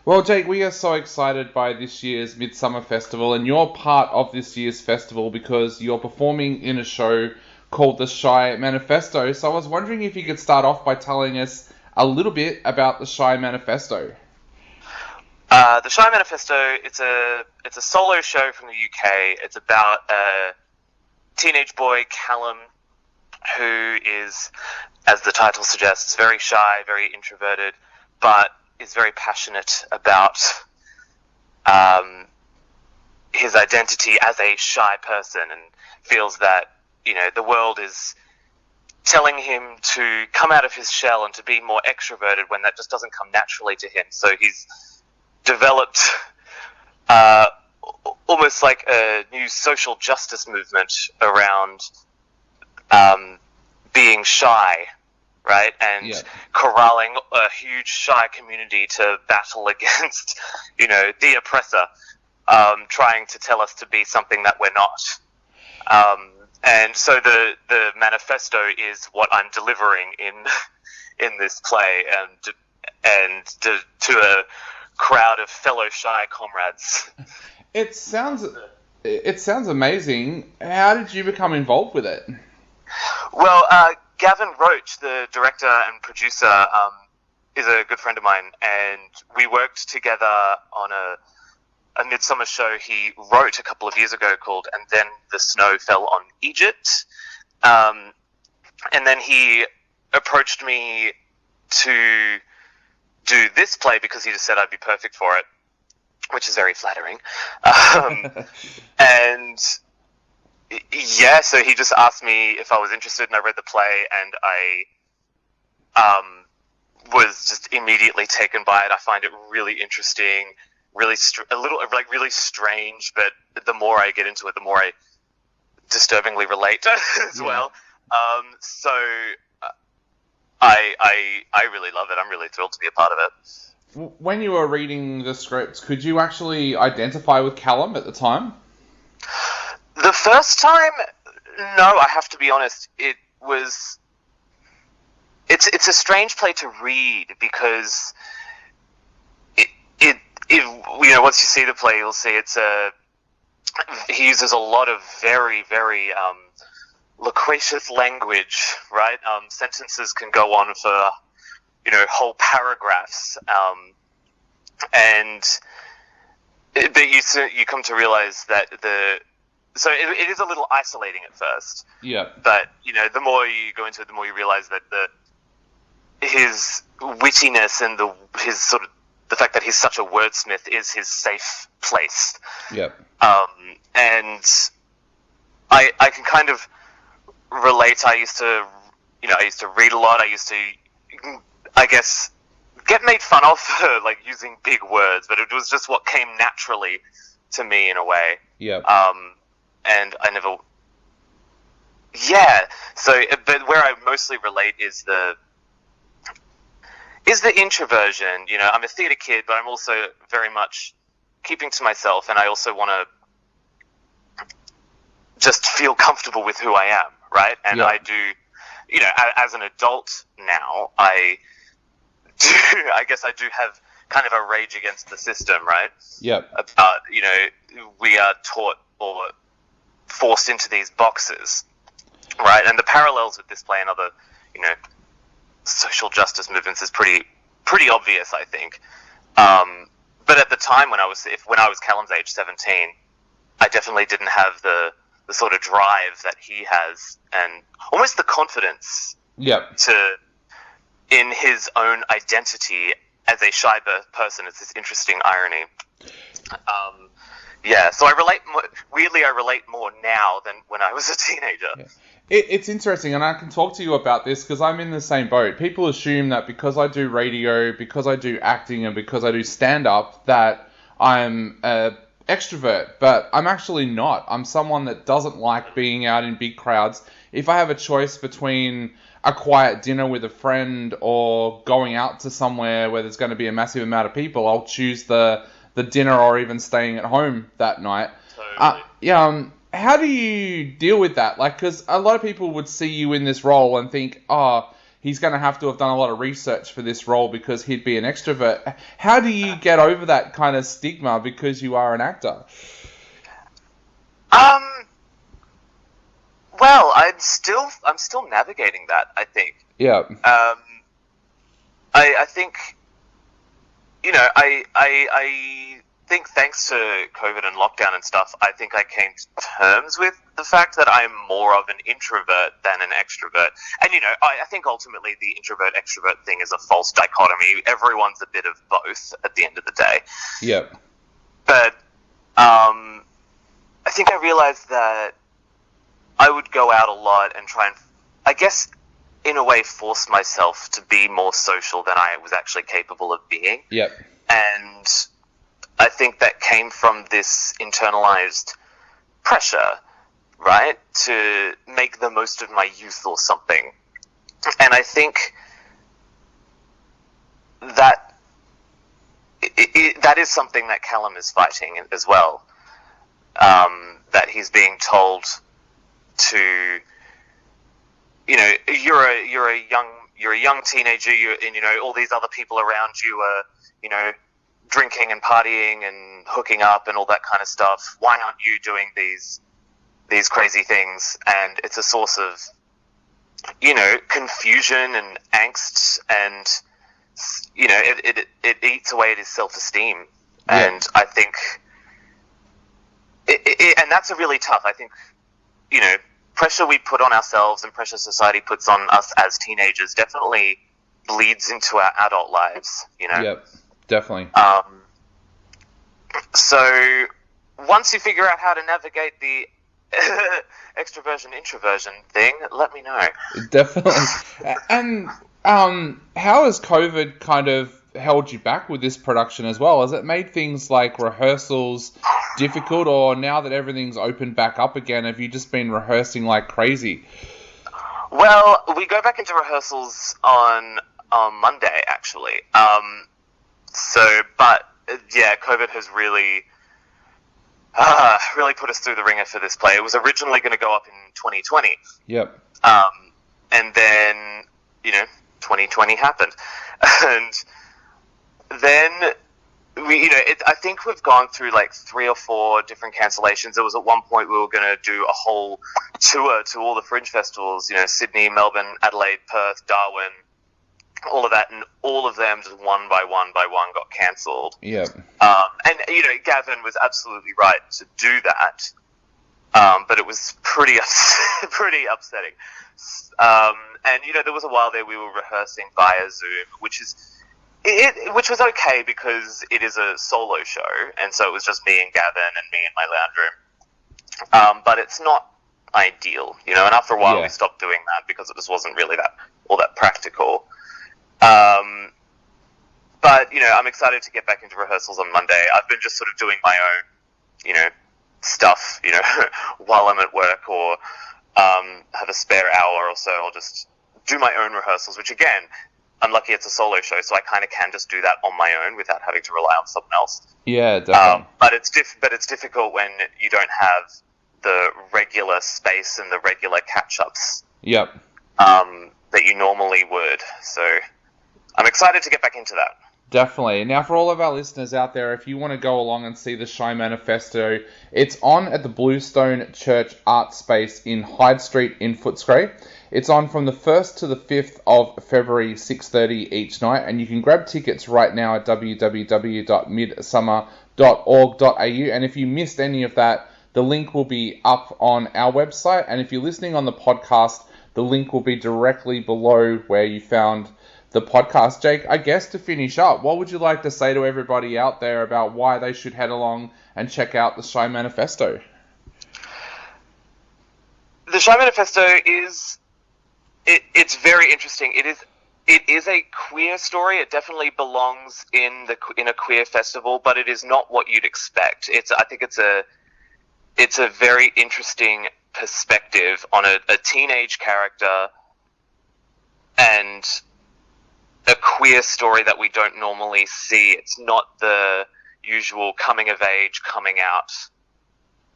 Well, Jake, we are so excited by this year's Midsumma Festival, and you're part of this year's festival because you're performing in a show called the Shy Manifesto. So I was wondering if you could start off by telling us a little bit about the Shy Manifesto. The Shy Manifesto, it's a solo show from the UK. It's about a teenage boy, Callum, who is, as the title suggests, very shy, very introverted, but is very passionate about his identity as a shy person, and feels that, the world is telling him to come out of his shell and to be more extroverted when that just doesn't come naturally to him. So he's developed almost like a new social justice movement around being shy, right? And corralling a huge shy community to battle against, the oppressor, trying to tell us to be something that we're not. And so the manifesto is what I'm delivering in this play, and to a crowd of fellow shy comrades. It sounds amazing. How did you become involved with it? Well, Gavin Roach, the director and producer, is a good friend of mine, and we worked together on a Midsumma show he wrote a couple of years ago called "And Then the Snow Fell on Egypt," and then he approached me to do this play because he just said I'd be perfect for it, which is very flattering. And yeah, so he just asked me if I was interested, and I read the play, and I was just immediately taken by it. I find it really interesting, really really strange, but the more I get into it, the more I disturbingly relate as well. So I really love it. I'm really thrilled to be a part of it. When you were reading the script, could you actually identify with Callum at the time? The first time, no, I have to be honest. It's a strange play to read because once you see the play, you'll see he uses a lot of very, very loquacious language, right? Sentences can go on for, whole paragraphs, but you come to realize that so it is a little isolating at first. Yeah. But the more you go into it, the more you realize that his wittiness and the fact that he's such a wordsmith is his safe place. Yeah. And I can kind of relate. I used to read a lot. I used to, I guess, get made fun of for using big words, but it was just what came naturally to me in a way. Yeah. And I never. Yeah. So, but where I mostly relate is the introversion. I'm a theatre kid, but I'm also very much keeping to myself, and I also want to just feel comfortable with who I am, right? And I do, as an adult now, I guess I do have kind of a rage against the system, right? Yeah. About, we are taught or forced into these boxes, right? And the parallels with this play and other, social justice movements is pretty obvious, I think. But at the time when I was Callum's age, 17, I definitely didn't have the sort of drive that he has, and almost the confidence in his own identity as a shy person. It's this interesting irony. So I relate more now than when I was a teenager. Yeah. It's interesting, and I can talk to you about this because I'm in the same boat. People assume that because I do radio, because I do acting, and because I do stand-up, that I'm an extrovert, but I'm actually not. I'm someone that doesn't like being out in big crowds. If I have a choice between a quiet dinner with a friend or going out to somewhere where there's going to be a massive amount of people, I'll choose the dinner or even staying at home that night. Totally. How do you deal with that? Because a lot of people would see you in this role and think, oh, he's going to have done a lot of research for this role because he'd be an extrovert. How do you get over that kind of stigma because you are an actor? Well, I'm still navigating that, I think. Yeah. I think, I think thanks to COVID and lockdown and stuff, I think I came to terms with the fact that I'm more of an introvert than an extrovert. And, I think ultimately the introvert-extrovert thing is a false dichotomy. Everyone's a bit of both at the end of the day. Yeah. But I think I realized that I would go out a lot and try and, I guess, in a way, force myself to be more social than I was actually capable of being. Yep. And I think that came from this internalized pressure, right, to make the most of my youth or something. And I think that that is something that Callum is fighting as well. That he's being told to, you're a young teenager, and all these other people around you are, drinking and partying and hooking up and all that kind of stuff. Why aren't you doing these crazy things? And it's a source of, confusion and angst, and it eats away at his self-esteem. Yeah. And I think, and that's a really tough. I think, pressure we put on ourselves and pressure society puts on us as teenagers definitely bleeds into our adult lives. Yep. Definitely. So once you figure out how to navigate the extroversion introversion thing, let me know. Definitely. And how has COVID kind of held you back with this production as well? Has it made things like rehearsals difficult, or now that everything's opened back up again, have you just been rehearsing like crazy? Well, we go back into rehearsals on Monday, actually. But COVID has really put us through the ringer for this play. It was originally going to go up in 2020. Yep. And then, 2020 happened. And then I think we've gone through like 3 or 4 different cancellations. There was at one point we were going to do a whole tour to all the fringe festivals, Sydney, Melbourne, Adelaide, Perth, Darwin, all of that, and all of them just one by one got cancelled. Yeah. And Gavin was absolutely right to do that, but it was pretty upsetting. And there was a while there we were rehearsing via Zoom, which was okay because it is a solo show, and so it was just me and Gavin and me in my lounge room. But it's not ideal, and after a while we stopped doing that because it just wasn't really all that practical. But, I'm excited to get back into rehearsals on Monday. I've been just sort of doing my own, stuff, while I'm at work, or have a spare hour or so. I'll just do my own rehearsals, which again, I'm lucky it's a solo show, so I kind of can just do that on my own without having to rely on someone else. Yeah, definitely. But it's difficult when you don't have the regular space and the regular catch-ups. Yep. That you normally would. So I'm excited to get back into that. Definitely. Now, for all of our listeners out there, if you want to go along and see the Shy Manifesto, it's on at the Bluestone Church Art Space in Hyde Street in Footscray. It's on from the 1st to the 5th of February, 6:30 each night, and you can grab tickets right now at www.midsumma.org.au. And if you missed any of that, the link will be up on our website, and if you're listening on the podcast, the link will be directly below where you found the podcast. Jake, I guess to finish up, what would you like to say to everybody out there about why they should head along and check out the Shy Manifesto? The Shy Manifesto it's very interesting. It is a queer story. It definitely belongs in a queer festival, but it is not what you'd expect. I think it's a very interesting perspective on a teenage character and a queer story that we don't normally see. It's not the usual coming of age, coming out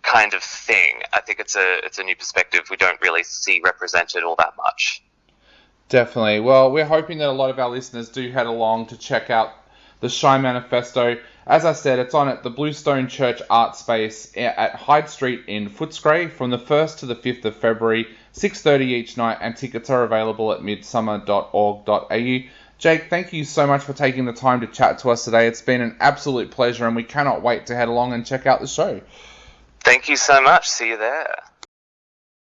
kind of thing. I think it's a new perspective we don't really see represented all that much. Definitely. Well, we're hoping that a lot of our listeners do head along to check out the Shy Manifesto. As I said, it's on at the Bluestone Church Art Space at Hyde Street in Footscray from the 1st to the 5th of February, 6:30 each night, and tickets are available at midsumma.org.au. Jake, thank you so much for taking the time to chat to us today. It's been an absolute pleasure, and we cannot wait to head along and check out the show. Thank you so much. See you there.